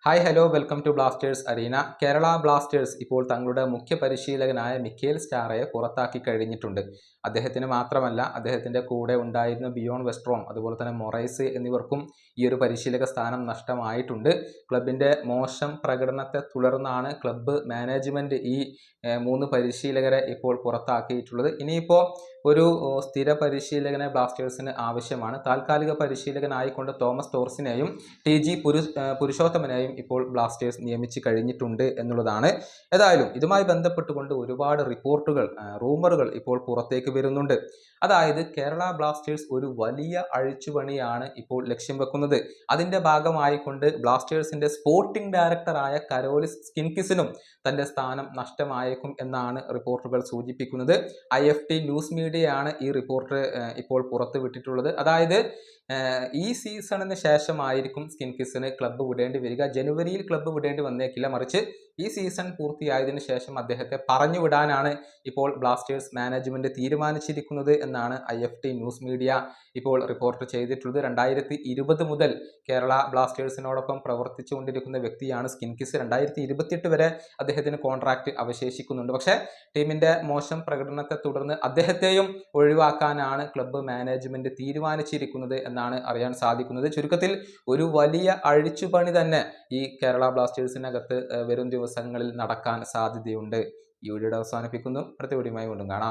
Hi hello welcome to Blasters arena. Kerala Blasters ഇപ്പോൾ തങ്ങളുടെ മുഖ്യ പരിശീലകനായ മിക്കേൽ സ്റ്റാറയെ പുറത്താക്കി കഴിഞ്ഞിട്ടുണ്ട്. അദ്ദേഹത്തിന് മാത്രമല്ല, അദ്ദേഹത്തിൻ്റെ കൂടെ ഉണ്ടായിരുന്ന ബിയോൺ വെസ്ട്രോം, അതുപോലെ തന്നെ മൊറൈസ് എന്നിവർക്കും ഈ ഒരു പരിശീലക സ്ഥാനം നഷ്ടമായിട്ടുണ്ട്. ക്ലബിൻ്റെ മോശം പ്രകടനത്തെ തുടർന്നാണ് ക്ലബ്ബ് മാനേജ്മെൻറ്റ് ഈ 3 പരിശീലകരെ ഇപ്പോൾ പുറത്താക്കിയിട്ടുള്ളത്. ഇനിയിപ്പോൾ ഒരു സ്ഥിര പരിശീലകനെ ബ്ലാസ്റ്റേഴ്സിന് ആവശ്യമാണ്. താൽക്കാലിക പരിശീലകനായിക്കൊണ്ട് തോമസ് ടോർസിനെയും TG പുരുഷോത്തമനെയും ഇപ്പോൾ ബ്ലാസ്റ്റേഴ്സ് നിയമിച്ചു കഴിഞ്ഞിട്ടുണ്ട് എന്നുള്ളതാണ്. ഏതായാലും ഇതുമായി ബന്ധപ്പെട്ടുകൊണ്ട് ഒരുപാട് റിപ്പോർട്ടുകൾ, റൂമറുകൾ ഇപ്പോൾ പുറത്തേക്ക് വരുന്നുണ്ട്. അതായത് കേരള ബ്ലാസ്റ്റേഴ്സ് ഒരു വലിയ അഴിച്ചുപണിയാണ് ഇപ്പോൾ ലക്ഷ്യം വെക്കുന്നത്. അതിൻ്റെ ഭാഗമായിക്കൊണ്ട് ബ്ലാസ്റ്റേഴ്സിൻ്റെ സ്പോർട്ടിംഗ് ഡയറക്ടറായ കരോലിസ് സ്കിൻകിസിനും തൻ്റെ സ്ഥാനം നഷ്ടമായേക്കും എന്നാണ് റിപ്പോർട്ടുകൾ സൂചിപ്പിക്കുന്നത്. IFT ന്യൂസ് മീഡിയയാണ് ഈ റിപ്പോർട്ട് ഇപ്പോൾ പുറത്തുവിട്ടിട്ടുള്ളത്. അതായത് ഈ സീസണിന് ശേഷമായിരിക്കും സ്കിൻകിസിന് ക്ലബ്ബ് വിടേണ്ടി വരിക. ജനുവരിയിൽ ക്ലബ്ബ് വിടേണ്ടി വന്നേക്കില്ല, മറിച്ച് ഈ സീസൺ പൂർത്തിയായതിനു ശേഷം അദ്ദേഹത്തെ പറഞ്ഞു വിടാനാണ് ഇപ്പോൾ ബ്ലാസ്റ്റേഴ്സ് മാനേജ്മെന്റ് തീരുമാനിച്ചിരിക്കുന്നത് എന്നാണ് IFT ന്യൂസ് മീഡിയ ഇപ്പോൾ റിപ്പോർട്ട് ചെയ്തിട്ടുള്ളത്. 2020 മുതൽ കേരള ബ്ലാസ്റ്റേഴ്സിനോടൊപ്പം പ്രവർത്തിച്ചുകൊണ്ടിരിക്കുന്ന വ്യക്തിയാണ് സ്കിൻകിസ്. 2028 വരെ അദ്ദേഹത്തിന് കോൺട്രാക്ട് അവശേഷിക്കുന്നുണ്ട്. പക്ഷേ ടീമിന്റെ മോശം പ്രകടനത്തെ തുടർന്ന് അദ്ദേഹത്തെയും ഒഴിവാക്കാനാണ് ക്ലബ്ബ് മാനേജ്മെന്റ് തീരുമാനിച്ചിരിക്കുന്നത് എന്നാണ് അറിയാൻ സാധിക്കുന്നത്. ചുരുക്കത്തിൽ ഒരു വലിയ അഴിച്ചുപണി തന്നെ ഈ കേരള ബ്ലാസ്റ്റേഴ്സിനകത്ത് വരും ദിവസങ്ങളിൽ നടക്കാൻ സാധ്യതയുണ്ട്. ഈ വീഡിയോ അവസാനിപ്പിക്കുന്നു. അടുത്ത വീഡിയോയുമായി വീണ്ടും കാണാം.